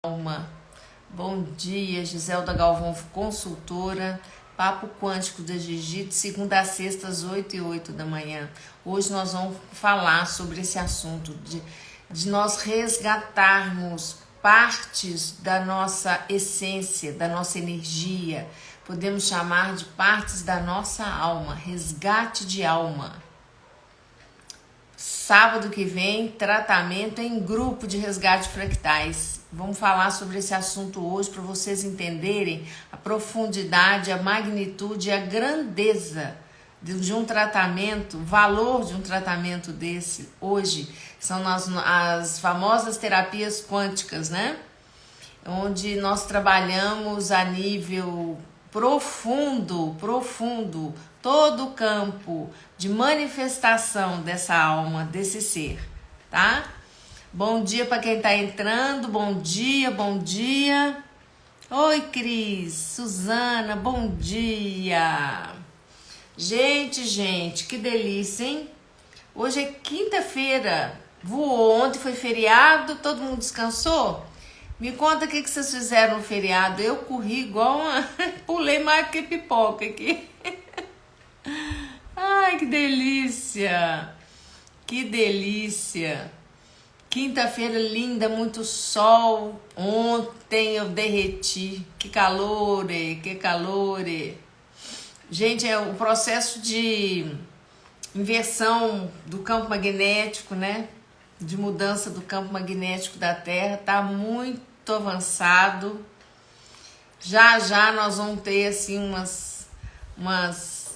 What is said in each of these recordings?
Alma. Bom dia, Giselda Galvão, consultora, Papo Quântico da Gigi, de segunda a sexta, às 8h08 da manhã. Hoje nós vamos falar sobre esse assunto de nós resgatarmos partes da nossa essência, da nossa energia. Podemos chamar de partes da nossa alma, resgate de alma. Sábado que vem, tratamento em grupo de resgate fractais. Vamos falar sobre esse assunto hoje para vocês entenderem a profundidade, a magnitude e a grandeza de um tratamento, o valor de um tratamento desse hoje. São as famosas terapias quânticas, né? Onde nós trabalhamos a nível profundo, todo o campo de manifestação dessa alma, desse ser, tá? Bom dia para quem tá entrando, bom dia. Oi, Cris, Suzana, bom dia. Gente, que delícia, hein? Hoje é quinta-feira, voou, ontem foi feriado, todo mundo descansou? Me conta o que vocês fizeram no feriado. Eu corri igual pulei mais que pipoca aqui. Ai, que delícia! Que delícia! Quinta-feira linda, muito sol. Ontem eu derreti. Que calor! Gente, é o processo de inversão do campo magnético, né? De mudança do campo magnético da Terra, tá muito avançado. Já nós vamos ter assim umas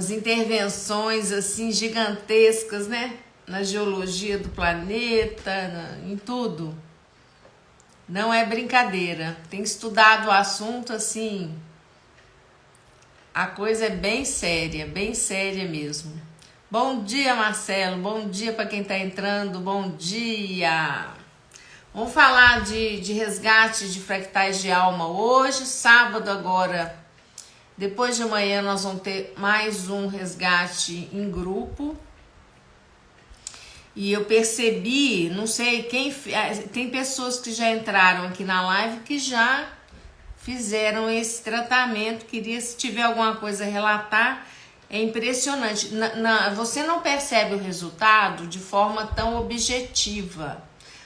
intervenções assim gigantescas, né? Na geologia do planeta, em tudo. Não é brincadeira. Tem estudado o assunto assim. A coisa é bem séria mesmo. Bom dia, Marcelo. Bom dia para quem está entrando. Bom dia. Vamos falar de resgate de fractais de alma hoje, sábado agora. Depois de amanhã nós vamos ter mais um resgate em grupo. E eu percebi, não sei quem, tem pessoas que já entraram aqui na live que já fizeram esse tratamento. Queria, se tiver alguma coisa a relatar. É impressionante. Você não percebe o resultado de forma tão objetiva,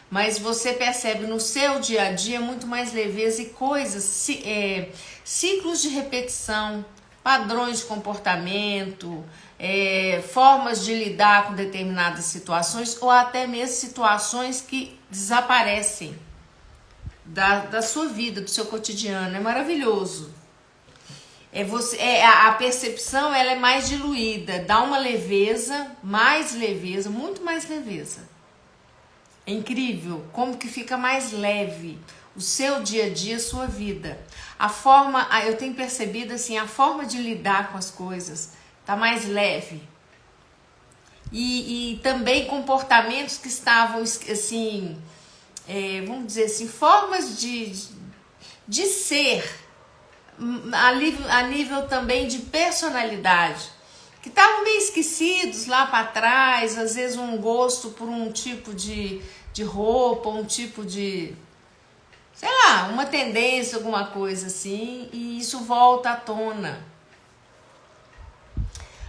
mas você percebe no seu dia a dia muito mais leveza e coisas, ciclos de repetição, padrões de comportamento, formas de lidar com determinadas situações ou até mesmo situações que desaparecem da sua vida, do seu cotidiano. É maravilhoso. A percepção ela é mais diluída, dá uma leveza, muito mais leveza. É incrível como que fica mais leve o seu dia a dia, a sua vida. Eu tenho percebido assim, a forma de lidar com as coisas tá mais leve. E também comportamentos que estavam assim, vamos dizer assim, formas de ser, a nível também de personalidade, que estavam meio esquecidos lá para trás, às vezes um gosto por um tipo de roupa, um tipo de, sei lá, uma tendência, alguma coisa assim, e isso volta à tona.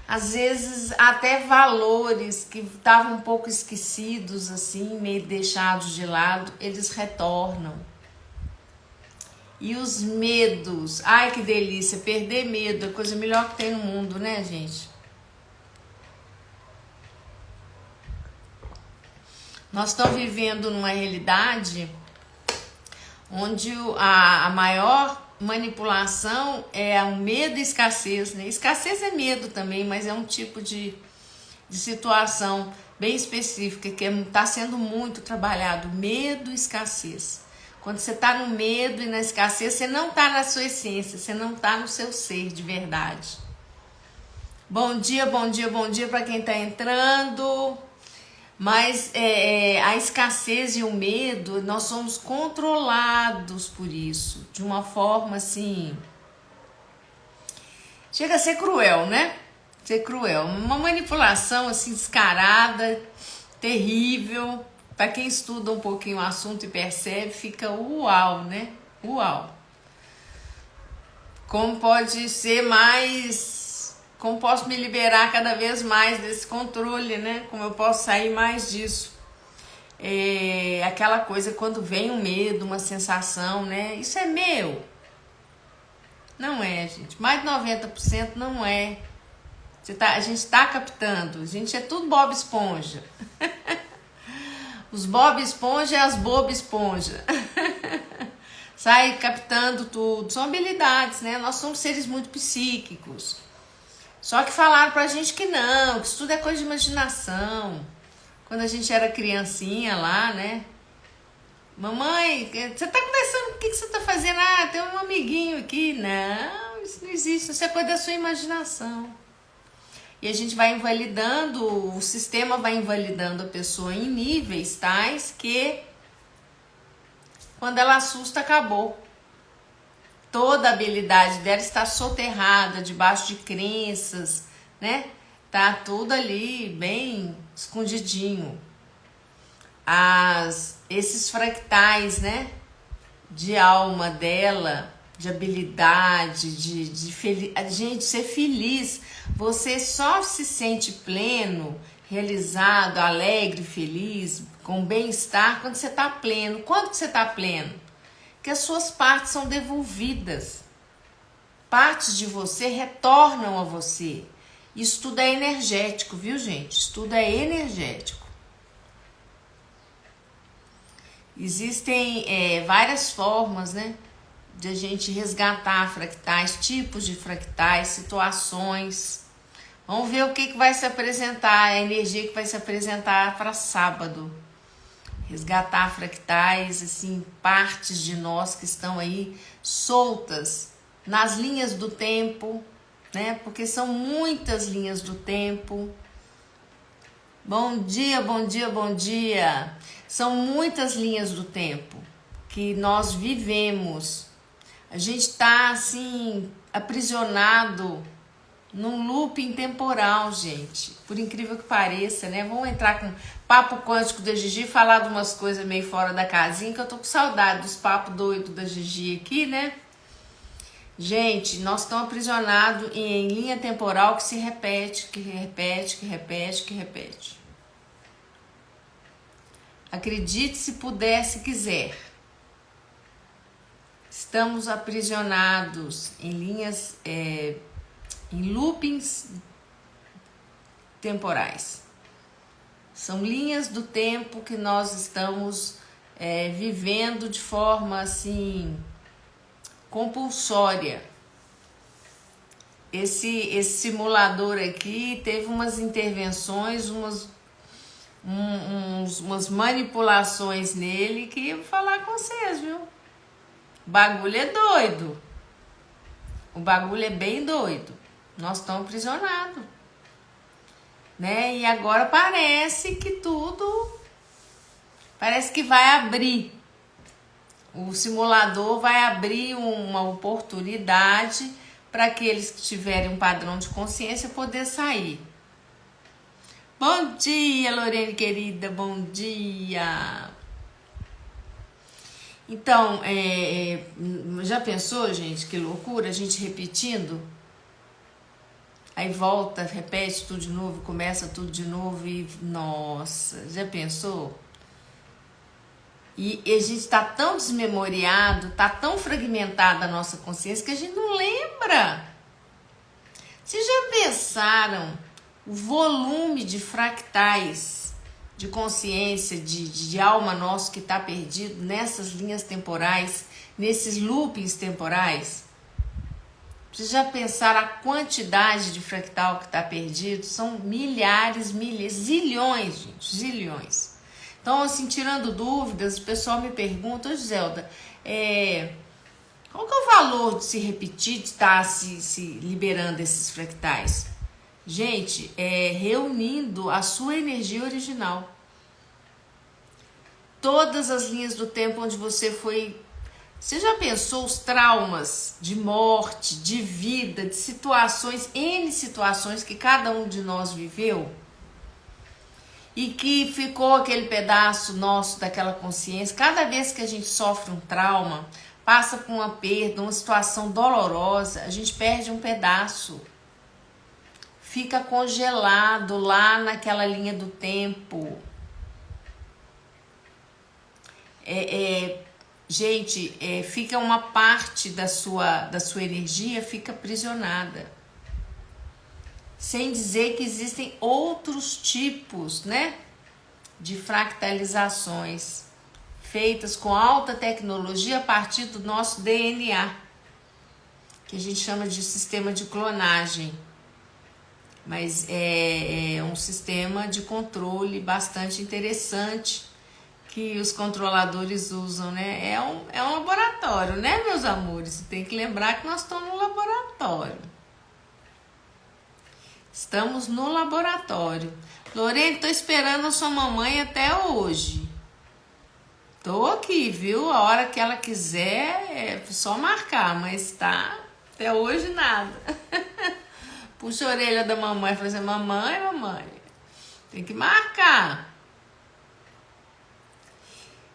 Às vezes até valores que estavam um pouco esquecidos, assim, meio deixados de lado, eles retornam. E os medos, ai que delícia, perder medo é a coisa melhor que tem no mundo, né, gente? Nós estamos vivendo numa realidade onde a maior manipulação é o medo e escassez, né? Escassez é medo também, mas é um tipo de situação bem específica que está sendo muito trabalhado, medo e escassez. Quando você está no medo e na escassez, você não está na sua essência, você não está no seu ser de verdade. Bom dia para quem está entrando. Mas a escassez e o medo, nós somos controlados por isso, de uma forma assim, chega a ser cruel, né? Uma manipulação assim descarada, terrível. Para quem estuda um pouquinho o assunto e percebe, fica uau, né? Uau. Como pode ser mais... Como posso me liberar cada vez mais desse controle, né? Como eu posso sair mais disso. É aquela coisa quando vem um medo, uma sensação, né? Isso é meu. Não é, gente. Mais de 90% não é. A gente está captando. A gente é tudo Bob Esponja. Os Bob Esponja e as Bob Esponja. Sai captando tudo. São habilidades, né? Nós somos seres muito psíquicos. Só que falaram pra gente que não, que isso tudo é coisa de imaginação. Quando a gente era criancinha lá, né? Mamãe, você tá conversando, o que você tá fazendo? Ah, tem um amiguinho aqui. Não, isso não existe, isso é coisa da sua imaginação. E a gente vai invalidando, o sistema vai invalidando a pessoa em níveis tais que quando ela assusta, acabou. Toda a habilidade dela está soterrada debaixo de crenças, né? Tá tudo ali bem escondidinho. Esses fractais, né? De alma dela, de habilidade, gente, ser feliz. Você só se sente pleno, realizado, alegre, feliz, com bem-estar quando você está pleno. Quando que você está pleno? Que as suas partes são devolvidas. Partes de você retornam a você. Isso tudo é energético, viu, gente? Isso tudo é energético. Existem várias formas, né, de a gente resgatar fractais, tipos de fractais, situações. Vamos ver o que vai se apresentar, a energia que vai se apresentar para sábado. Resgatar fractais, assim, partes de nós que estão aí soltas nas linhas do tempo, né? Porque são muitas linhas do tempo. Bom dia, bom dia, bom dia. São muitas linhas do tempo que nós vivemos. A gente está, assim, aprisionado num looping temporal, gente. Por incrível que pareça, né? Vamos entrar com papo quântico da Gigi e falar de umas coisas meio fora da casinha, que eu tô com saudade dos papos doidos da Gigi aqui, né? Gente, nós estamos aprisionados em linha temporal que se repete, que repete, que repete, que repete. Acredite se puder, se quiser. Estamos aprisionados em linhas, em loopings temporais. São linhas do tempo que nós estamos vivendo de forma assim compulsória. Esse simulador aqui teve umas intervenções, umas manipulações nele que eu vou falar com vocês, viu? O bagulho é doido. O bagulho é bem doido. Nós estamos aprisionados, né? E agora parece que vai abrir. O simulador vai abrir uma oportunidade para aqueles que tiverem um padrão de consciência poder sair. Bom dia, Lorene querida, bom dia. Então, já pensou, gente, que loucura, a gente repetindo? Aí volta, repete tudo de novo, começa tudo de novo e, nossa, já pensou? E a gente está tão desmemoriado, está tão fragmentada a nossa consciência que a gente não lembra. Vocês já pensaram o volume de fractais de consciência, de alma nosso que está perdido nessas linhas temporais, nesses loopings temporais? Vocês já pensaram a quantidade de fractal que está perdido? São milhares, zilhões, gente, zilhões. Então, assim, tirando dúvidas, o pessoal me pergunta, ô Giselda, qual que é o valor de se repetir, de estar se liberando esses fractais? Gente, reunindo a sua energia original. Todas as linhas do tempo onde você foi... Você já pensou os traumas de morte, de vida, de situações, N situações que cada um de nós viveu? e que ficou aquele pedaço nosso daquela consciência. Cada vez que a gente sofre um trauma, passa por uma perda, uma situação dolorosa, a gente perde um pedaço. Fica congelado lá naquela linha do tempo. Gente, fica uma parte da sua energia, fica aprisionada. Sem dizer que existem outros tipos, né, de fractalizações feitas com alta tecnologia a partir do nosso DNA, que a gente chama de sistema de clonagem. Mas é um sistema de controle bastante interessante que os controladores usam, né? É um laboratório, né, meus amores? Tem que lembrar que nós estamos no laboratório. Estamos no laboratório. Lorene, tô esperando a sua mamãe até hoje. Tô aqui, viu? A hora que ela quiser, é só marcar, mas tá, até hoje nada. Puxa a orelha da mamãe e fala assim, mamãe, tem que marcar.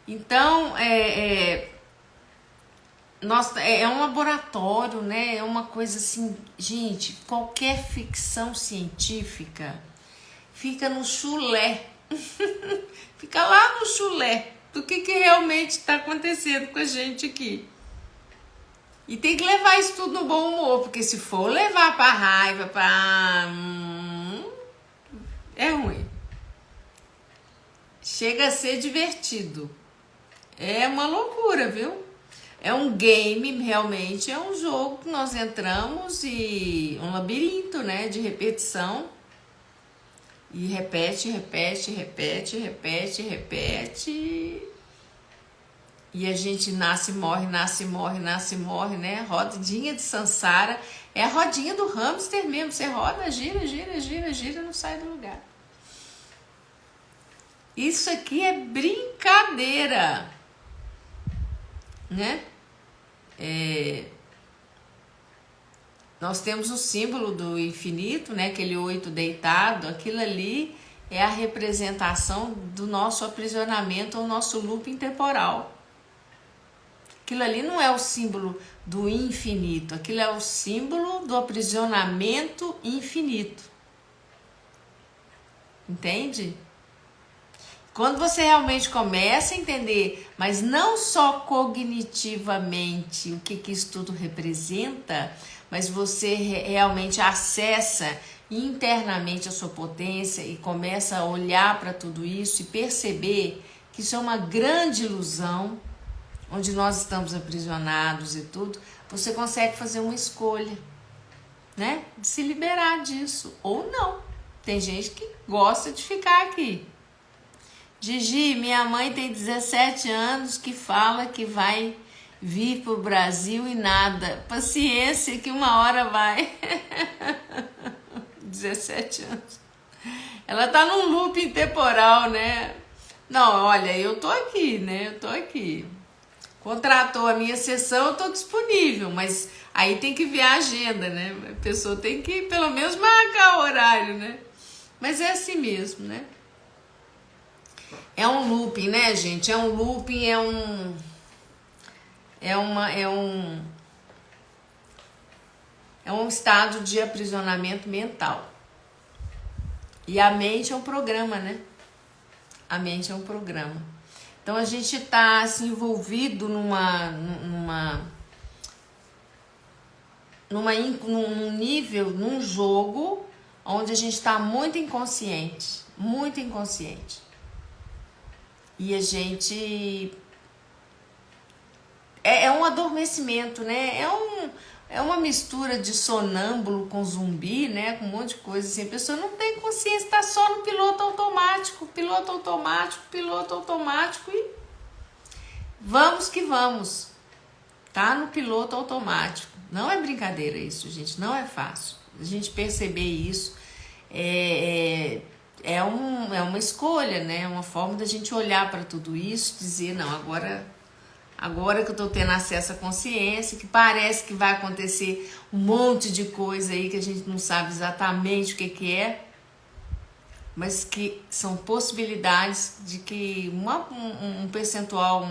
Então, nossa, é um laboratório, né? É uma coisa assim, gente, qualquer ficção científica fica no chulé. Fica lá no chulé do que realmente está acontecendo com a gente aqui. E tem que levar isso tudo no bom humor, porque se for levar pra raiva, é ruim. Chega a ser divertido. É uma loucura, viu? É um game, realmente, é um jogo que nós entramos e um labirinto, né, de repetição. E repete. E a gente nasce, morre, né? Rodinha de Sansara. É a rodinha do hamster mesmo. Você roda, gira, não sai do lugar. Isso aqui é brincadeira, né? Nós temos o símbolo do infinito, né? Aquele 8 deitado. Aquilo ali é a representação do nosso aprisionamento ao nosso looping temporal. Aquilo ali não é o símbolo do infinito, aquilo é o símbolo do aprisionamento infinito. Entende? Quando você realmente começa a entender, mas não só cognitivamente o que isso tudo representa, mas você realmente acessa internamente a sua potência e começa a olhar para tudo isso e perceber que isso é uma grande ilusão, onde nós estamos aprisionados e tudo, você consegue fazer uma escolha, né? De se liberar disso, ou não. Tem gente que gosta de ficar aqui. Gigi, minha mãe tem 17 anos que fala que vai vir pro Brasil e nada. Paciência que uma hora vai. 17 anos. Ela tá num looping temporal, né? Não, olha, eu tô aqui, né? Eu tô aqui. Contratou a minha sessão, eu tô disponível, mas aí tem que ver a agenda, né? A pessoa tem que pelo menos marcar o horário, né? Mas é assim mesmo, né? É um looping, né, gente? É um looping, é um estado de aprisionamento mental. E a mente é um programa, né? A mente é um programa. Então a gente está assim, envolvido num nível, num jogo onde a gente está muito inconsciente. E a gente é um adormecimento, né? É uma mistura de sonâmbulo com zumbi, né? Com um monte de coisa assim. A pessoa não tem consciência, tá só no piloto automático e vamos que vamos. Tá no piloto automático. Não é brincadeira isso, gente. Não é fácil. A gente perceber isso é uma escolha, né? É uma forma da gente olhar para tudo isso, dizer, não, agora que eu tô tendo acesso à consciência, que parece que vai acontecer um monte de coisa aí que a gente não sabe exatamente o que é, mas que são possibilidades de que um percentual,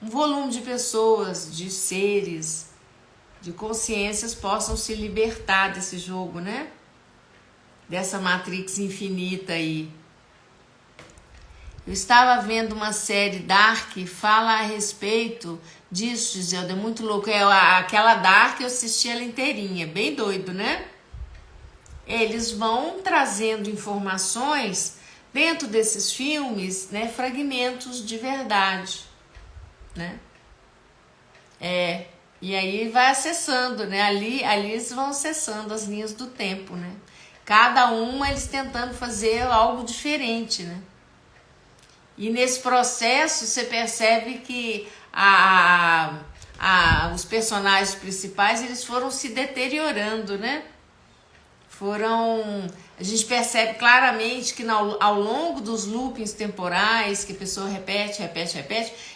um volume de pessoas, de seres, de consciências possam se libertar desse jogo, né? Dessa Matrix infinita aí. Eu estava vendo uma série Dark, fala a respeito disso, Giselda, é muito louco. Aquela Dark eu assisti ela inteirinha, bem doido, né? Eles vão trazendo informações dentro desses filmes, né? Fragmentos de verdade, né? E aí vai acessando, né? Ali eles vão acessando as linhas do tempo, né? Cada uma eles tentando fazer algo diferente, né? E nesse processo você percebe que os personagens principais eles foram se deteriorando, né? A gente percebe claramente que ao longo dos loopings temporais, que a pessoa repete,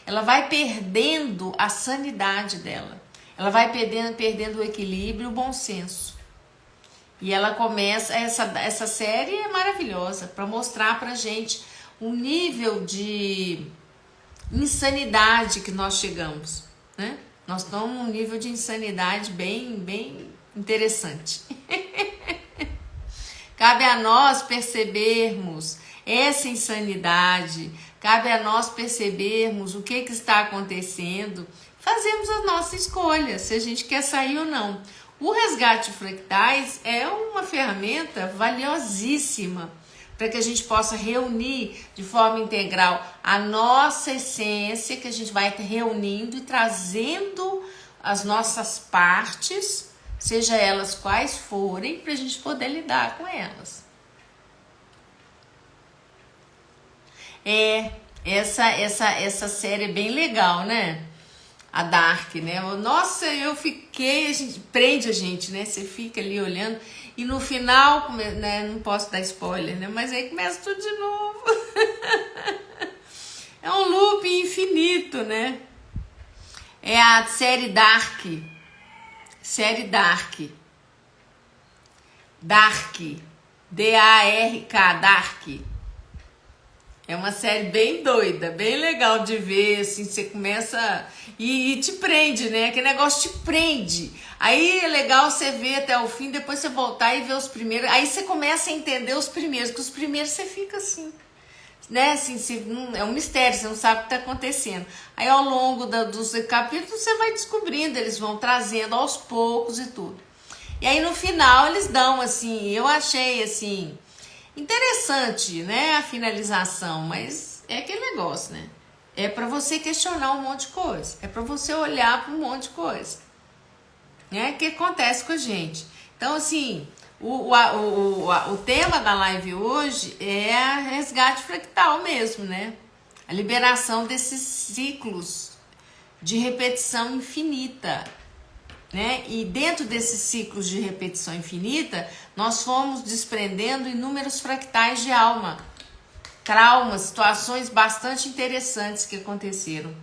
ela vai perdendo a sanidade dela. Ela vai perdendo o equilíbrio e o bom senso. E ela começa, essa série é maravilhosa para mostrar pra gente o nível de insanidade que nós chegamos, né? Nós estamos num nível de insanidade bem interessante. Cabe a nós percebermos essa insanidade, cabe a nós percebermos o que está acontecendo, fazemos a nossa escolha, se a gente quer sair ou não. O resgate de fractais é uma ferramenta valiosíssima para que a gente possa reunir de forma integral a nossa essência, que a gente vai reunindo e trazendo as nossas partes, seja elas quais forem, para a gente poder lidar com elas. Essa série é bem legal, né? A Dark, né? Nossa, eu fiquei, prende a gente, né? Você fica ali olhando e no final, né? Não posso dar spoiler, né? Mas aí começa tudo de novo. É um loop infinito, né? É a série Dark. Série Dark. Dark. D-A-R-K, Dark. É uma série bem doida, bem legal de ver, assim, você começa e te prende, né? Aquele negócio te prende. Aí é legal você ver até o fim, depois você voltar e ver os primeiros. Aí você começa a entender os primeiros, que os primeiros você fica assim, né? Assim, é um mistério, você não sabe o que está acontecendo. Aí ao longo dos capítulos você vai descobrindo, eles vão trazendo aos poucos e tudo. E aí no final eles dão, assim, eu achei, assim, interessante, né, a finalização, mas é aquele negócio, né? É para você questionar um monte de coisa, é para você olhar para um monte de coisa, né? Que acontece com a gente. Então, assim, o tema da live hoje é resgate fractal mesmo, né? A liberação desses ciclos de repetição infinita, né? E dentro desses ciclos de repetição infinita, nós fomos desprendendo inúmeros fractais de alma, traumas, situações bastante interessantes que aconteceram.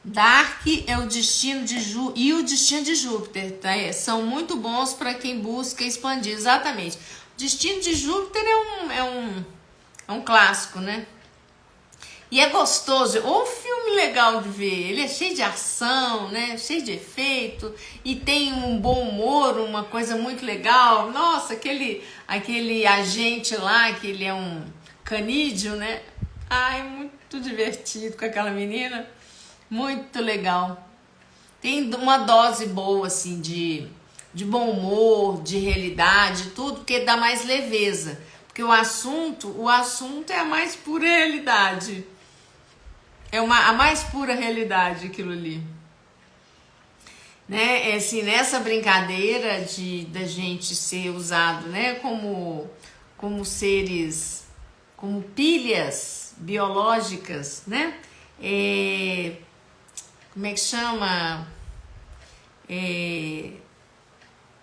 Dark é o destino de e o destino de Júpiter, tá? São muito bons para quem busca expandir, exatamente. O destino de Júpiter é um clássico, né? E é gostoso, ou um filme legal de ver, ele é cheio de ação, né? Cheio de efeito, e tem um bom humor, uma coisa muito legal. Nossa, aquele agente lá, que ele é um canídeo, né? Ai, muito divertido com aquela menina, muito legal. Tem uma dose boa, assim, de bom humor, de realidade, tudo, porque dá mais leveza. Porque o assunto é a mais pura realidade. É a mais pura realidade aquilo ali. Né? Assim, nessa brincadeira da gente ser usado, né? como seres, como pilhas biológicas, né? Como é que chama?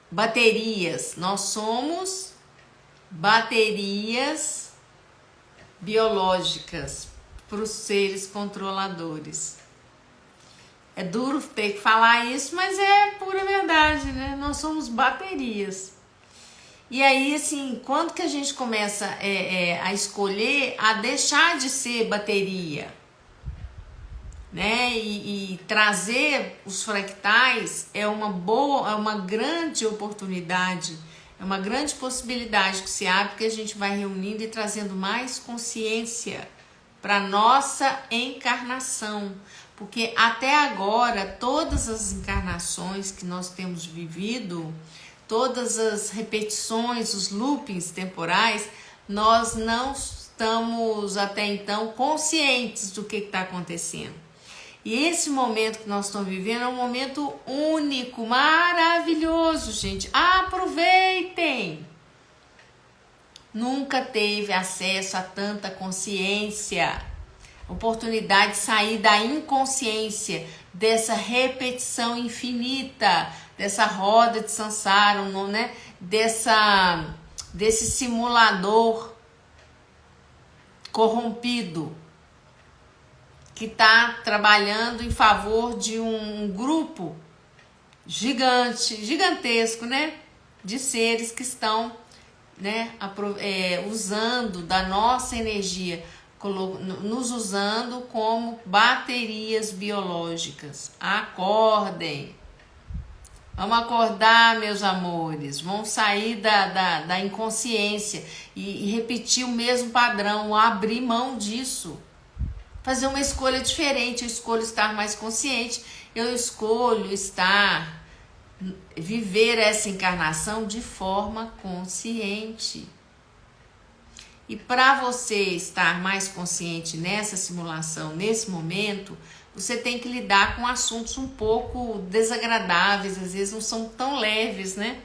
Baterias. Nós somos baterias biológicas para os seres controladores. É duro ter que falar isso, mas é pura verdade, né? Nós somos baterias. E aí, assim, quando que a gente começa a escolher a deixar de ser bateria, né? E trazer os fractais é uma grande oportunidade, é uma grande possibilidade que se abre, que a gente vai reunindo e trazendo mais consciência para nossa encarnação. Porque até agora, todas as encarnações que nós temos vivido, todas as repetições, os loopings temporais, nós não estamos até então conscientes do que está acontecendo. E esse momento que nós estamos vivendo é um momento único, maravilhoso, gente. Aproveitem! Nunca teve acesso a tanta consciência, oportunidade de sair da inconsciência, dessa repetição infinita, dessa roda de samsara, né? Desse simulador corrompido que está trabalhando em favor de um grupo gigantesco, né? De seres que estão, né? Usando da nossa energia, nos usando como baterias biológicas. Acordem! Vamos acordar, meus amores, vamos sair da inconsciência e repetir o mesmo padrão, abrir mão disso, fazer uma escolha diferente. Eu escolho estar mais consciente, eu escolho viver essa encarnação de forma consciente. E para você estar mais consciente nessa simulação, nesse momento, você tem que lidar com assuntos um pouco desagradáveis, às vezes não são tão leves, né?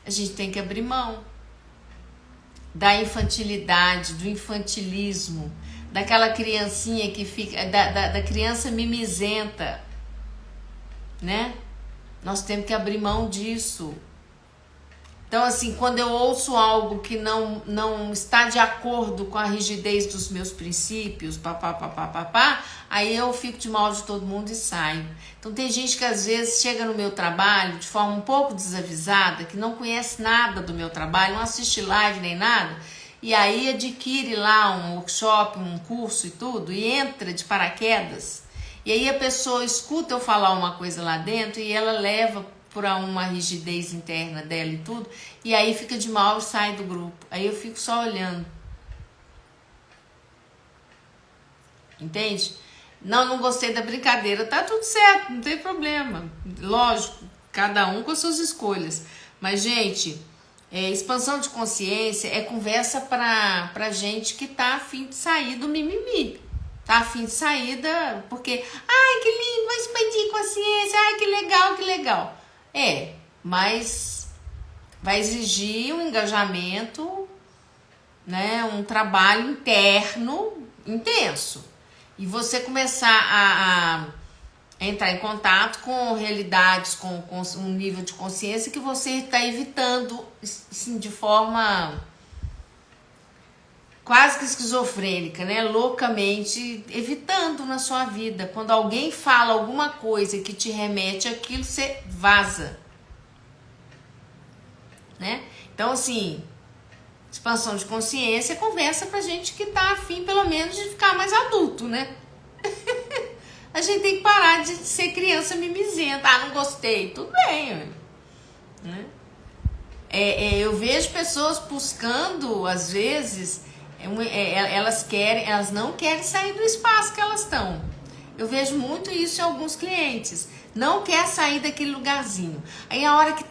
A gente tem que abrir mão da infantilidade, do infantilismo, daquela criancinha que fica, da criança mimizenta, né? Nós temos que abrir mão disso. Então, assim, quando eu ouço algo que não está de acordo com a rigidez dos meus princípios, aí eu fico de mal de todo mundo e saio. Então, tem gente que às vezes chega no meu trabalho de forma um pouco desavisada, que não conhece nada do meu trabalho, não assiste live nem nada, e aí adquire lá um workshop, um curso e tudo, e entra de paraquedas, e aí a pessoa escuta eu falar uma coisa lá dentro e ela leva para uma rigidez interna dela e tudo, e aí fica de mal e sai do grupo. Aí eu fico só olhando. Entende? Não gostei da brincadeira, tá tudo certo, não tem problema. Lógico, cada um com as suas escolhas. Mas, gente, expansão de consciência é conversa pra gente que tá a fim de sair do mimimi. Tá a fim de sair porque, ai, que lindo, vai expandir consciência, ai, que legal. Mas vai exigir um engajamento, né, um trabalho interno intenso. E você começar a entrar em contato com realidades, com um nível de consciência que você está evitando, assim, de forma quase que esquizofrênica, né? Loucamente evitando na sua vida. Quando alguém fala alguma coisa que te remete àquilo, você vaza, né? Então, assim, expansão de consciência conversa pra gente que tá afim, pelo menos, de ficar mais adulto, né? A gente tem que parar de ser criança mimizenta. Ah, não gostei. Tudo bem, né? Eu vejo pessoas buscando, às vezes, elas não querem sair do espaço que elas estão. Eu vejo muito isso em alguns clientes. Não quer sair daquele lugarzinho. Aí a hora que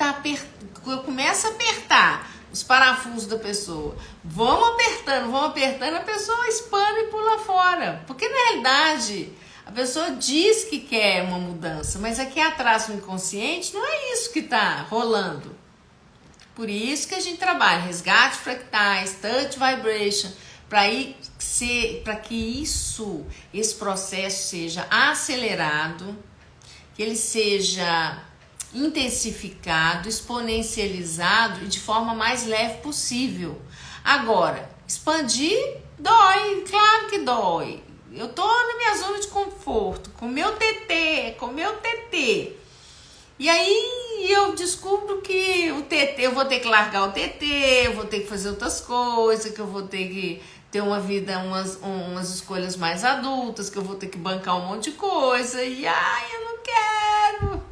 eu começo a apertar os parafusos da pessoa, vamos apertando, a pessoa espana e pula fora. Porque na realidade a pessoa diz que quer uma mudança, mas aqui atrás no inconsciente não é isso que está rolando. Por isso que a gente trabalha resgate fractais, touch vibration, para que esse processo seja acelerado, que ele seja intensificado, exponencializado e de forma mais leve possível. Agora, expandir dói, claro que dói. Eu tô na minha zona de conforto, com meu TT. E aí eu descubro que o TT, eu vou ter que largar o TT, eu vou ter que fazer outras coisas, que eu vou ter que ter uma vida, umas escolhas mais adultas, que eu vou ter que bancar um monte de coisa. E ai, eu não quero.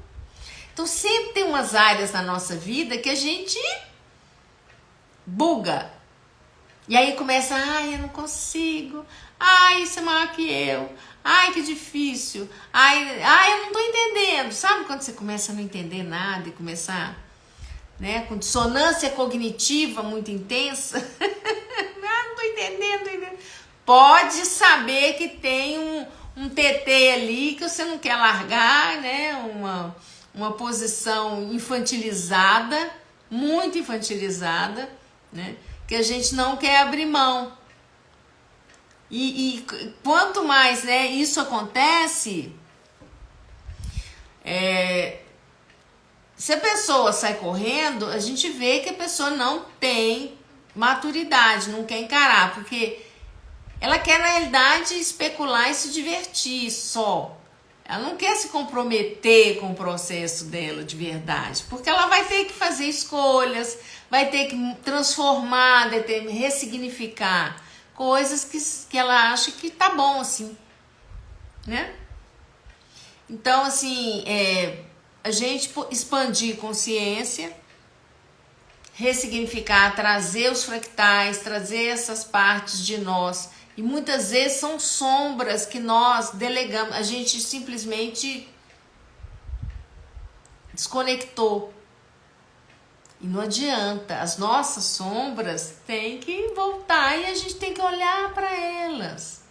Então sempre tem umas áreas na nossa vida que a gente buga. E aí começa, ai, eu não consigo. Ai, isso é maior que eu. Ai, que difícil. Ai, eu não tô entendendo. Sabe quando você começa a não entender nada e começar, né, com dissonância cognitiva muito intensa? Não tô entendendo. Pode saber que tem um TT ali que você não quer largar, né? Uma posição infantilizada, muito infantilizada, né? Que a gente não quer abrir mão. E quanto mais, né, isso acontece, se a pessoa sai correndo, a gente vê que a pessoa não tem maturidade, não quer encarar, porque ela quer, na realidade, especular e se divertir só. Ela não quer se comprometer com o processo dela de verdade, porque ela vai ter que fazer escolhas, vai ter que transformar, ressignificar coisas que ela acha que tá bom assim, né? Então, assim, a gente expandir consciência, ressignificar, trazer os fractais, trazer essas partes de nós. E muitas vezes são sombras que nós delegamos, a gente simplesmente desconectou. E não adianta, as nossas sombras têm que voltar e a gente tem que olhar para elas.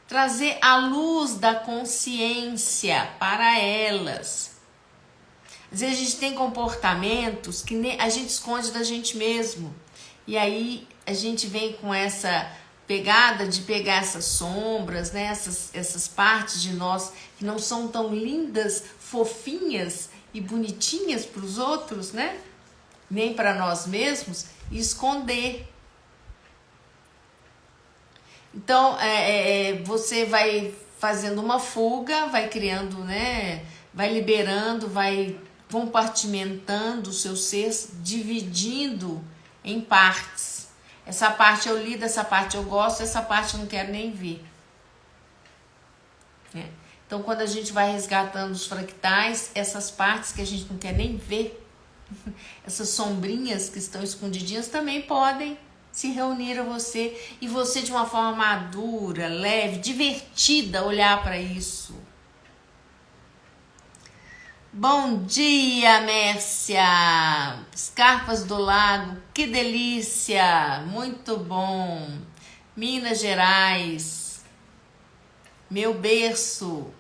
Trazer a luz da consciência para elas. Às vezes a gente tem comportamentos que a gente esconde da gente mesmo. E aí a gente vem com essa pegada de pegar essas sombras, né? essas partes de nós que não são tão lindas, fofinhas e bonitinhas para os outros, né? Nem para nós mesmos, e esconder. Então, você vai fazendo uma fuga, vai criando, né? Vai liberando, vai compartimentando o seu ser, dividindo em partes. Essa parte eu lido, essa parte eu gosto, essa parte eu não quero nem ver. Então, quando a gente vai resgatando os fractais, essas partes que a gente não quer nem ver, essas sombrinhas que estão escondidinhas também podem se reunir a você e você de uma forma madura, leve, divertida olhar para isso. Bom dia, Mércia! Escarpas do Lago, que delícia! Muito bom! Minas Gerais, meu berço,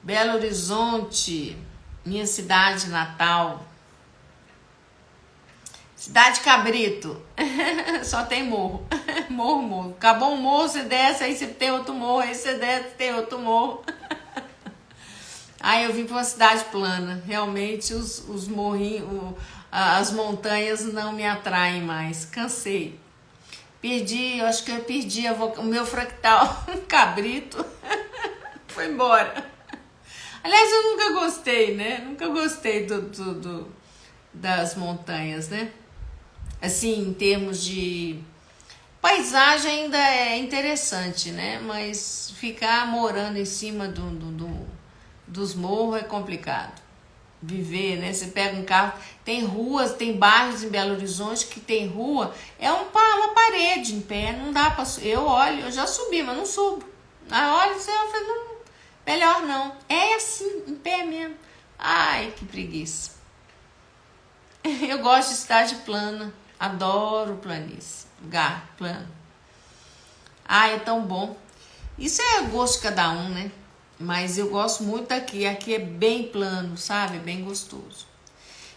Belo Horizonte, minha cidade natal. Cidade Cabrito, só tem morro, morro. Acabou um morro, você desce, aí você tem outro morro, aí você desce, tem outro morro. Aí eu vim para uma cidade plana, realmente os morrinhos, as montanhas não me atraem mais, cansei. Eu acho que eu perdi o meu fractal Cabrito, foi embora. Aliás, eu nunca gostei, né? Nunca gostei das montanhas, né? Assim, em termos de paisagem ainda é interessante, né? Mas ficar morando em cima dos morros é complicado. Viver, né? Você pega um carro, tem ruas, tem bairros em Belo Horizonte que tem rua, uma parede em pé, não dá pra... Eu olho, eu já subi, mas não subo. Aí olha, eu falei, não, melhor não. É assim, em pé mesmo. Ai, que preguiça. Eu gosto de cidade plana. Adoro planície, lugar plano. É tão bom. Isso é gosto de cada um, né? Mas eu gosto muito daqui. Aqui é bem plano, sabe? Bem gostoso.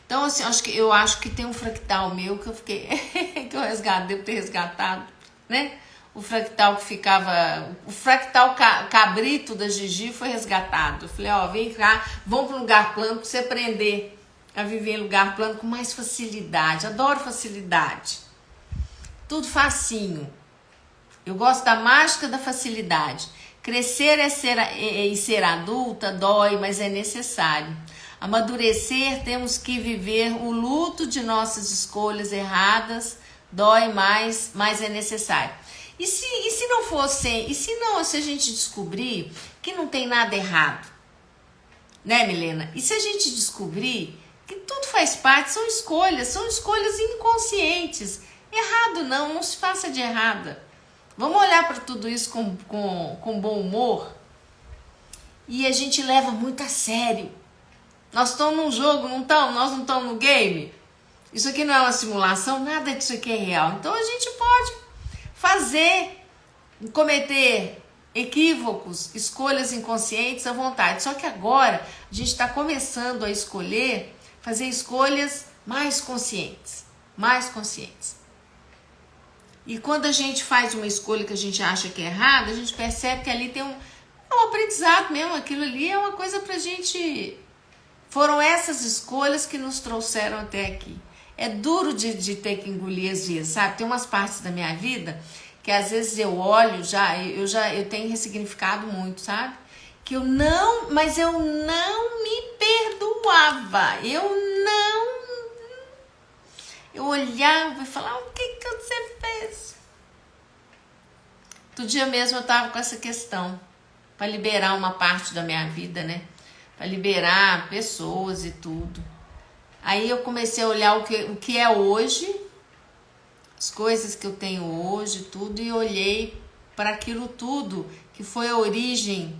Então, assim, eu acho que tem um fractal meu que eu fiquei... que eu devo ter resgatado, né? O fractal que ficava... O fractal Cabrito da Gigi foi resgatado. Eu falei, vem cá, vamos para um lugar plano para você aprender a viver em lugar plano com mais facilidade. Adoro facilidade. Tudo facinho. Eu gosto da mágica da facilidade. Crescer e ser adulta dói, mas é necessário. Amadurecer, temos que viver o luto de nossas escolhas erradas, dói mais, mas é necessário. E se não fosse, se a gente descobrir que não tem nada errado, né, Milena? E se a gente descobrir que tudo faz parte, são escolhas inconscientes. Errado não se faça de errada. Vamos olhar para tudo isso com bom humor. E a gente leva muito a sério. Nós estamos num jogo, não estamos? Nós não estamos no game? Isso aqui não é uma simulação, nada disso aqui é real. Então a gente pode cometer equívocos, escolhas inconscientes à vontade. Só que agora a gente está começando a fazer escolhas mais conscientes. Mais conscientes. E quando a gente faz uma escolha que a gente acha que é errada, a gente percebe que ali tem um aprendizado mesmo. Aquilo ali é uma coisa pra gente... Foram essas escolhas que nos trouxeram até aqui. É duro de ter que engolir às vezes, sabe? Tem umas partes da minha vida que às vezes eu olho, eu tenho ressignificado muito, sabe? Que eu não me perdoava. Eu olhava e falava, o que você fez? Outro dia mesmo eu tava com essa questão, para liberar uma parte da minha vida, né? Para liberar pessoas e tudo. Aí eu comecei a olhar o que é hoje, as coisas que eu tenho hoje, tudo, e olhei para aquilo tudo que foi a origem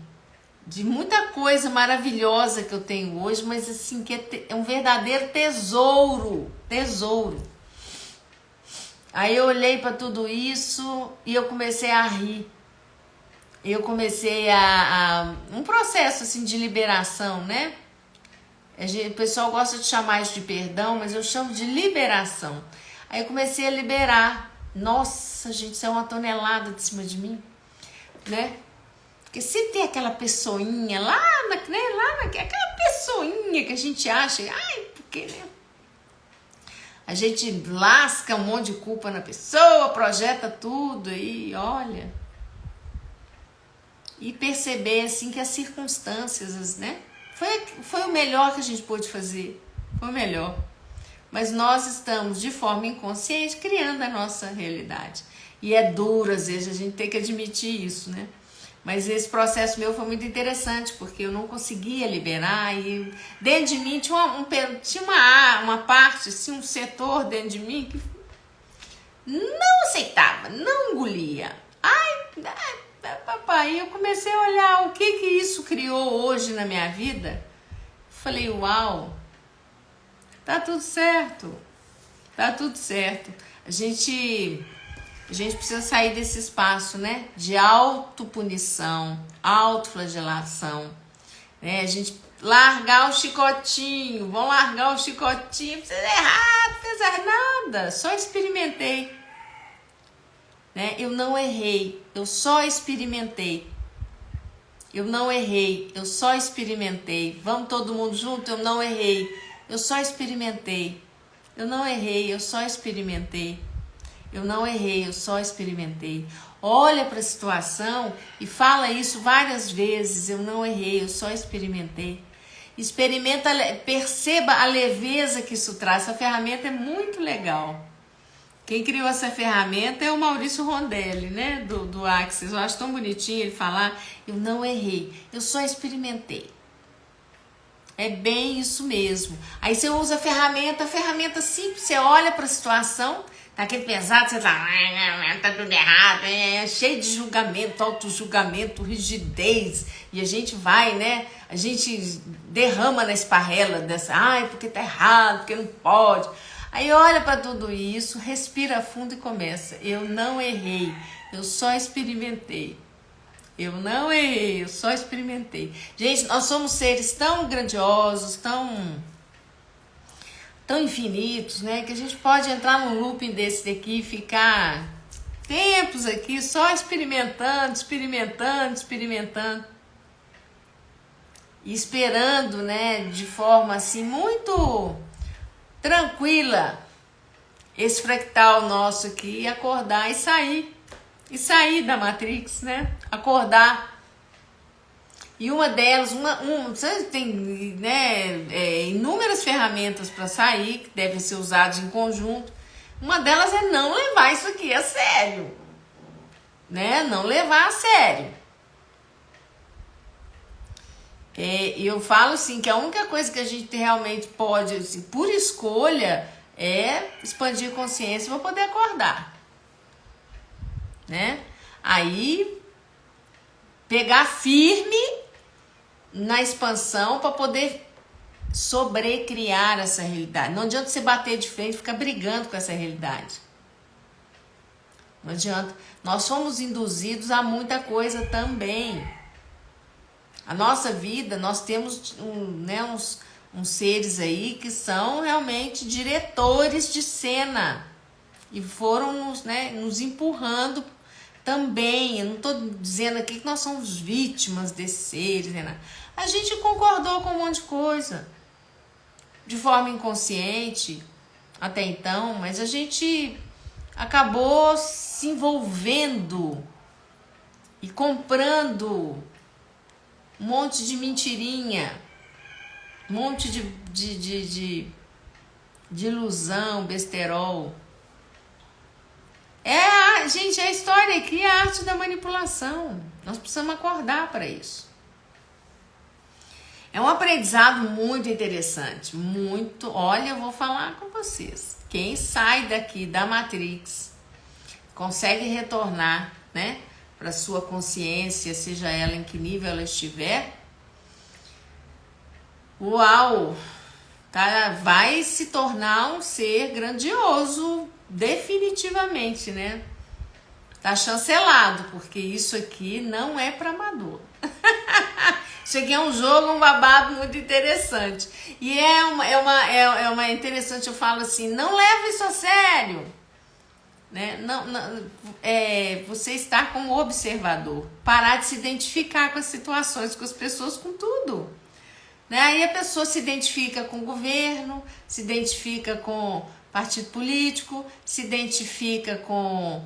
de muita coisa maravilhosa que eu tenho hoje, mas assim, que é um verdadeiro tesouro. Aí eu olhei para tudo isso e eu comecei a rir. Eu comecei um processo assim de liberação, né? O pessoal gosta de chamar isso de perdão, mas eu chamo de liberação. Aí eu comecei a liberar. Nossa, gente, isso é uma tonelada de cima de mim, né? Porque se tem aquela pessoinha aquela pessoinha que a gente acha, porque, né? A gente lasca um monte de culpa na pessoa, projeta tudo e olha... E perceber assim que as circunstâncias, né? Foi o melhor que a gente pôde fazer. Foi o melhor. Mas nós estamos, de forma inconsciente, criando a nossa realidade. E é duro, às vezes, a gente tem que admitir isso, né? Mas esse processo meu foi muito interessante, porque eu não conseguia liberar. E dentro de mim tinha uma parte, assim, um setor dentro de mim que não aceitava, não engolia. Papai, eu comecei a olhar o que isso criou hoje na minha vida. Falei, uau, tá tudo certo. A gente precisa sair desse espaço, né? De autopunição, autoflagelação, né? A gente largar o chicotinho, vamos largar o chicotinho, precisa errar, não fez nada, só experimentei. Né? Eu não errei, eu só experimentei. Vamos todo mundo junto? Eu não errei, eu só experimentei. Olha para a situação e fala isso várias vezes. Eu não errei, eu só experimentei. Perceba a leveza que isso traz. Essa ferramenta é muito legal. Quem criou essa ferramenta é o Maurício Rondelli, né? Do Axis. Eu acho tão bonitinho ele falar, eu não errei, eu só experimentei. É bem isso mesmo. Aí você usa a ferramenta simples, você olha para a situação, tá aquele pesado, você tá tudo errado, cheio de julgamento, auto-julgamento, rigidez. E a gente vai, né? A gente derrama na esparrela dessa, porque tá errado, porque não pode. Aí olha para tudo isso, respira fundo e começa. Eu não errei, eu só experimentei. Gente, nós somos seres tão grandiosos, tão infinitos, né? Que a gente pode entrar num looping desse daqui e ficar tempos aqui só experimentando. E esperando, né? De forma assim muito... tranquila, esse fractal nosso aqui, acordar e sair e sair da Matrix, né? Acordar. E uma delas, você tem, né, inúmeras ferramentas para sair, que devem ser usadas em conjunto. Uma delas é não levar isso aqui a sério, né? Não levar a sério. Eu falo assim, que a única coisa que a gente realmente pode, assim, por escolha, é expandir a consciência para poder acordar, né? Aí, pegar firme na expansão para poder sobrecriar essa realidade. Não adianta você bater de frente e ficar brigando com essa realidade. Não adianta. Nós somos induzidos a muita coisa também. A nossa vida, nós temos uns seres aí que são realmente diretores de cena e foram nos empurrando também. Eu não estou dizendo aqui que nós somos vítimas desses seres, né? A gente concordou com um monte de coisa de forma inconsciente até então, mas a gente acabou se envolvendo e comprando um monte de mentirinha, um monte de ilusão, besterol. Gente, a história aqui é a arte da manipulação. Nós precisamos acordar para isso. É um aprendizado muito interessante, muito. Olha, eu vou falar com vocês. Quem sai daqui da Matrix consegue retornar, né, para sua consciência, seja ela em que nível ela estiver. Uau, tá? Vai se tornar um ser grandioso, definitivamente, né? Tá chancelado, porque isso aqui não é para amador. Isso aqui é um jogo, um babado muito interessante. E é uma interessante, eu falo assim, não leva isso a sério. Né? Você estar como observador. Parar de se identificar com as situações, com as pessoas, com tudo. Né? Aí a pessoa se identifica com o governo, se identifica com partido político, se identifica com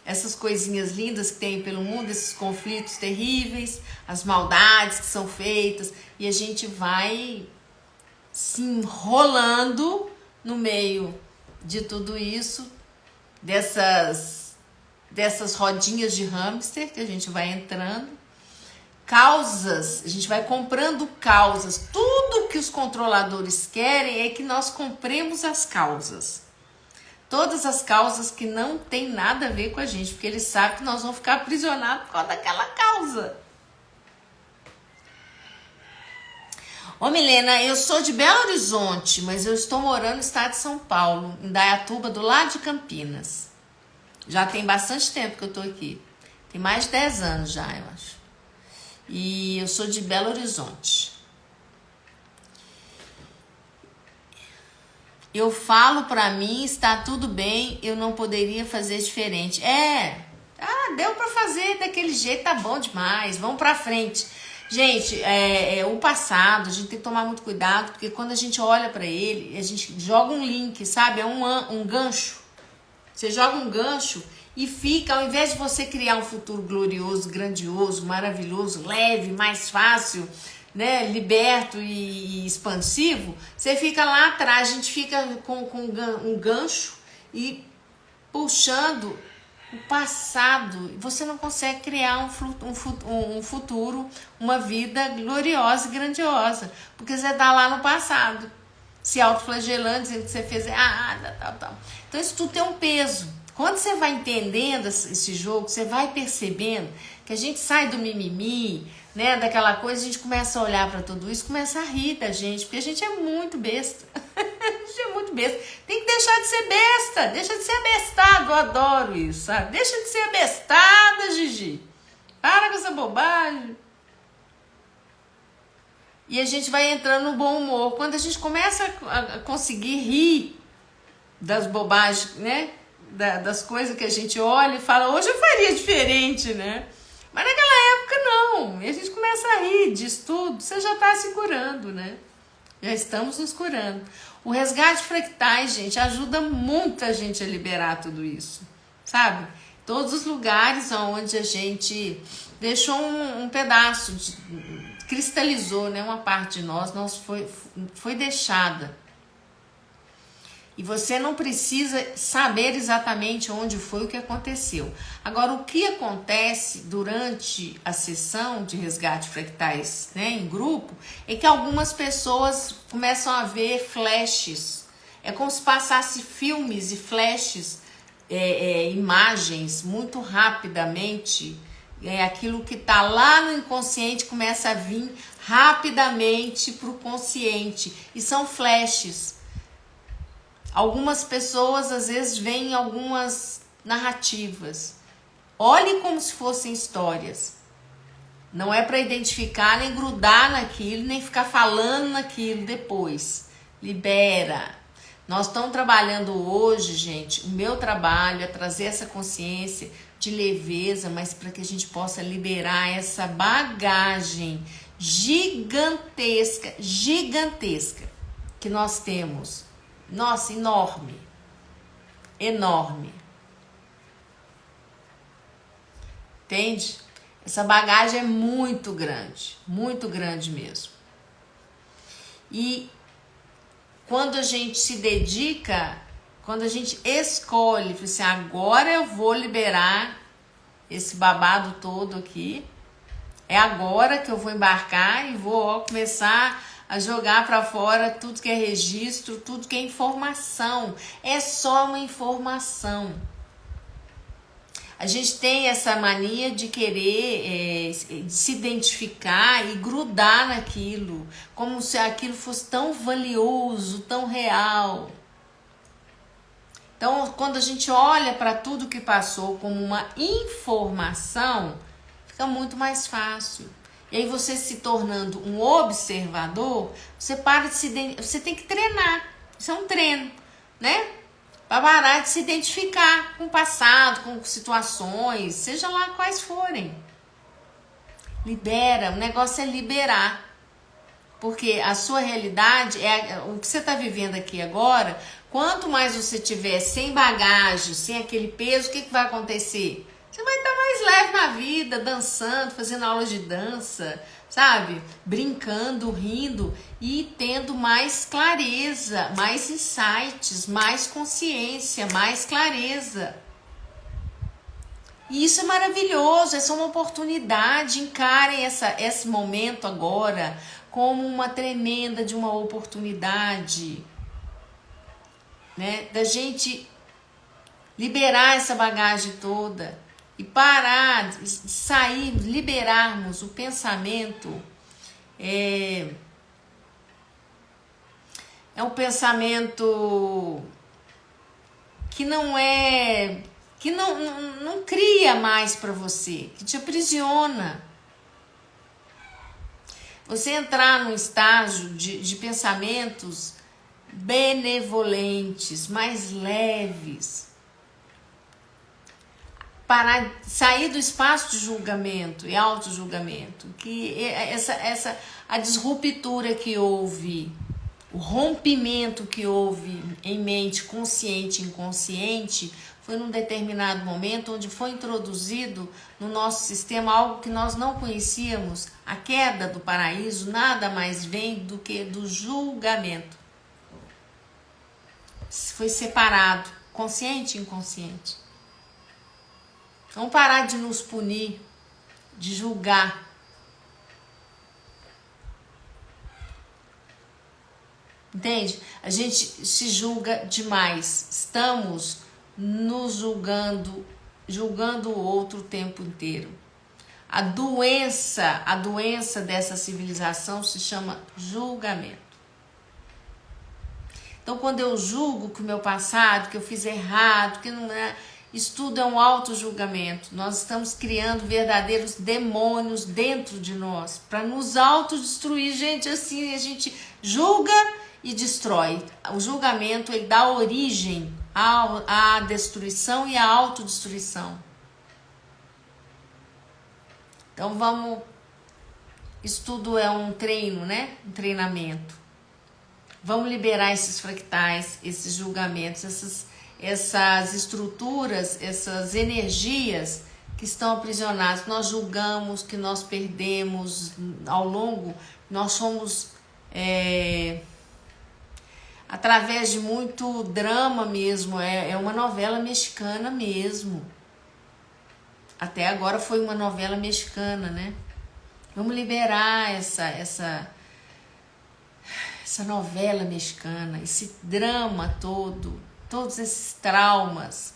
essas coisinhas lindas que tem pelo mundo, esses conflitos terríveis, as maldades que são feitas, e a gente vai se enrolando no meio de tudo isso, dessas rodinhas de hamster que a gente vai entrando, causas, a gente vai comprando causas. Tudo que os controladores querem é que nós compremos as causas. Todas as causas que não tem nada a ver com a gente, porque eles sabem que nós vamos ficar aprisionados por causa daquela causa. Ô Milena, eu sou de Belo Horizonte, mas eu estou morando no estado de São Paulo, em Dayatuba, do lado de Campinas. Já tem bastante tempo que eu tô aqui. Tem mais de 10 anos já, eu acho. E eu sou de Belo Horizonte. Eu falo pra mim, está tudo bem, eu não poderia fazer diferente. Deu pra fazer daquele jeito, tá bom demais, vamos pra frente. Gente, o passado, a gente tem que tomar muito cuidado, porque quando a gente olha pra ele, a gente joga um link, sabe? É um gancho. Você joga um gancho e fica, ao invés de você criar um futuro glorioso, grandioso, maravilhoso, leve, mais fácil, né, liberto e expansivo, você fica lá atrás, a gente fica com um gancho e puxando o passado. Você não consegue criar um futuro, uma vida gloriosa e grandiosa, porque você está lá no passado, se autoflagelando, dizendo que você fez tal. Então isso tudo tem um peso. Quando você vai entendendo esse jogo, você vai percebendo que a gente sai do mimimi, né, daquela coisa, a gente começa a olhar para tudo isso, começa a rir da gente, porque a gente é muito besta. A gente é muito besta. Tem que deixar de ser besta, deixa de ser abestado, eu adoro isso, sabe? Deixa de ser abestada, Gigi. Para com essa bobagem. E a gente vai entrando no bom humor. Quando a gente começa a conseguir rir das bobagens, né, das coisas que a gente olha e fala, hoje eu faria diferente, né? Mas naquela época não, e a gente começa a rir disso tudo, você já está se curando, né? Já estamos nos curando. O resgate fractais, gente, ajuda muita gente a liberar tudo isso, sabe? Todos os lugares onde a gente deixou um pedaço, cristalizou, né? Uma parte de nós foi deixada. E você não precisa saber exatamente onde foi o que aconteceu. Agora, o que acontece durante a sessão de resgate fractais, né, em grupo, é que algumas pessoas começam a ver flashes. É como se passasse filmes e flashes, imagens muito rapidamente. Aquilo que está lá no inconsciente começa a vir rapidamente para o consciente. E são flashes. Algumas pessoas às vezes veem algumas narrativas. Olhe como se fossem histórias. Não é para identificar, nem grudar naquilo, nem ficar falando naquilo depois. Libera. Nós estamos trabalhando hoje, gente. O meu trabalho é trazer essa consciência de leveza, mas para que a gente possa liberar essa bagagem gigantesca que nós temos. Nossa, enorme. Entende? Essa bagagem é muito grande mesmo. E quando a gente se dedica, quando a gente escolhe, assim, agora eu vou liberar esse babado todo aqui, é agora que eu vou embarcar e vou começar a jogar para fora tudo que é registro, tudo que é informação. É só uma informação. A gente tem essa mania de querer se identificar e grudar naquilo, como se aquilo fosse tão valioso, tão real. Então, quando a gente olha para tudo que passou como uma informação, fica muito mais fácil. E aí você se tornando um observador, você para de você tem que treinar. Isso é um treino, né? Para parar de se identificar com o passado, com situações, seja lá quais forem. Libera, o negócio é liberar. Porque a sua realidade, o que você está vivendo aqui agora, quanto mais você tiver sem bagagem, sem aquele peso, o que vai acontecer? Você vai estar mais leve na vida, dançando, fazendo aulas de dança, sabe? Brincando, rindo e tendo mais clareza, mais insights, mais consciência, mais clareza. E isso é maravilhoso, essa é uma oportunidade. Encarem esse momento agora como uma tremenda de uma oportunidade, né? Da gente liberar essa bagagem toda. E parar de sair, liberarmos o pensamento. É um pensamento que não cria mais para você, que te aprisiona. Você entrar num estágio de pensamentos benevolentes, mais leves. Parar, sair do espaço de julgamento e auto-julgamento, que a disruptura que houve, o rompimento que houve em mente consciente e inconsciente, foi num determinado momento onde foi introduzido no nosso sistema algo que nós não conhecíamos. A queda do paraíso nada mais vem do que do julgamento. Foi separado, consciente e inconsciente. Vamos parar de nos punir, de julgar. Entende? A gente se julga demais. Estamos nos julgando o outro o tempo inteiro. A doença dessa civilização se chama julgamento. Então, quando eu julgo que o meu passado, que eu fiz errado, que não é... Isso tudo é um auto-julgamento. Nós estamos criando verdadeiros demônios dentro de nós para nos autodestruir. Gente, assim, a gente julga e destrói. O julgamento, ele dá origem à destruição e à autodestruição. Então, vamos... Isso tudo é um treino, né? Um treinamento. Vamos liberar esses fractais, esses julgamentos, essas estruturas, essas energias que estão aprisionadas, que nós julgamos, que nós perdemos ao longo, nós somos através de muito drama mesmo, é uma novela mexicana mesmo. Até agora foi uma novela mexicana, né? Vamos liberar essa novela mexicana, esse drama todo, todos esses traumas.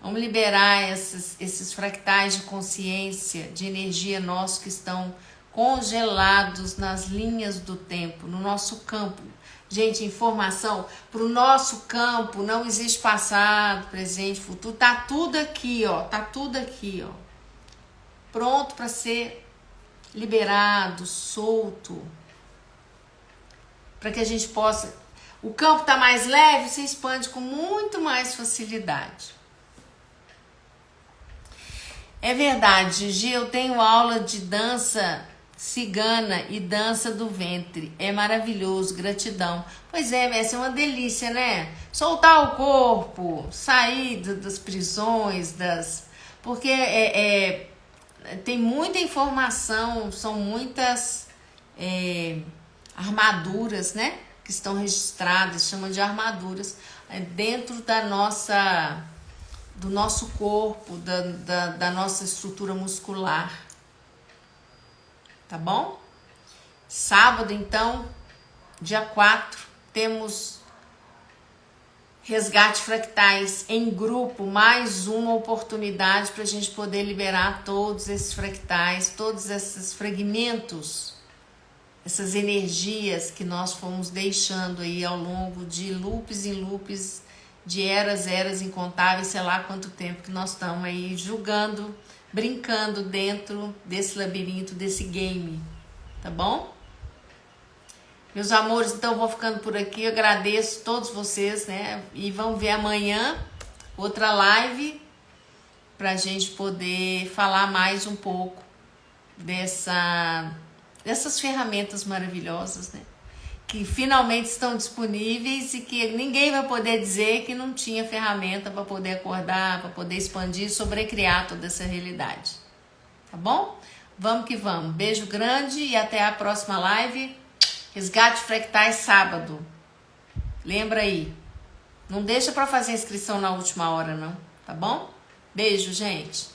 Vamos liberar esses fractais de consciência, de energia nossos que estão congelados nas linhas do tempo, no nosso campo. Gente, informação, para o nosso campo não existe passado, presente, futuro, tá tudo aqui, ó, pronto para ser liberado, solto, para que a gente possa, o campo tá mais leve, se expande com muito mais facilidade. É verdade, Gi, eu tenho aula de dança cigana e dança do ventre. É maravilhoso, gratidão. Pois é, vai ser uma delícia, né? Soltar o corpo, sair das prisões, porque tem muita informação, são muitas armaduras, né? Que estão registradas, chamam de armaduras, dentro do nosso corpo, da nossa estrutura muscular. Tá bom? Sábado, então, dia 4, temos resgate fractais em grupo, mais uma oportunidade para a gente poder liberar todos esses fractais, todos esses fragmentos, essas energias que nós fomos deixando aí ao longo de loops em loops, de eras incontáveis, sei lá quanto tempo que nós estamos aí julgando, brincando dentro desse labirinto, desse game, tá bom? Meus amores, então eu vou ficando por aqui, eu agradeço todos vocês, né? E vamos ver amanhã outra live pra gente poder falar mais um pouco dessas ferramentas maravilhosas, né? Que finalmente estão disponíveis e que ninguém vai poder dizer que não tinha ferramenta para poder acordar, para poder expandir, sobrecriar toda essa realidade. Tá bom? Vamos que vamos. Beijo grande e até a próxima live. Resgate fractais sábado. Lembra aí. Não deixa para fazer inscrição na última hora, não. Tá bom? Beijo, gente.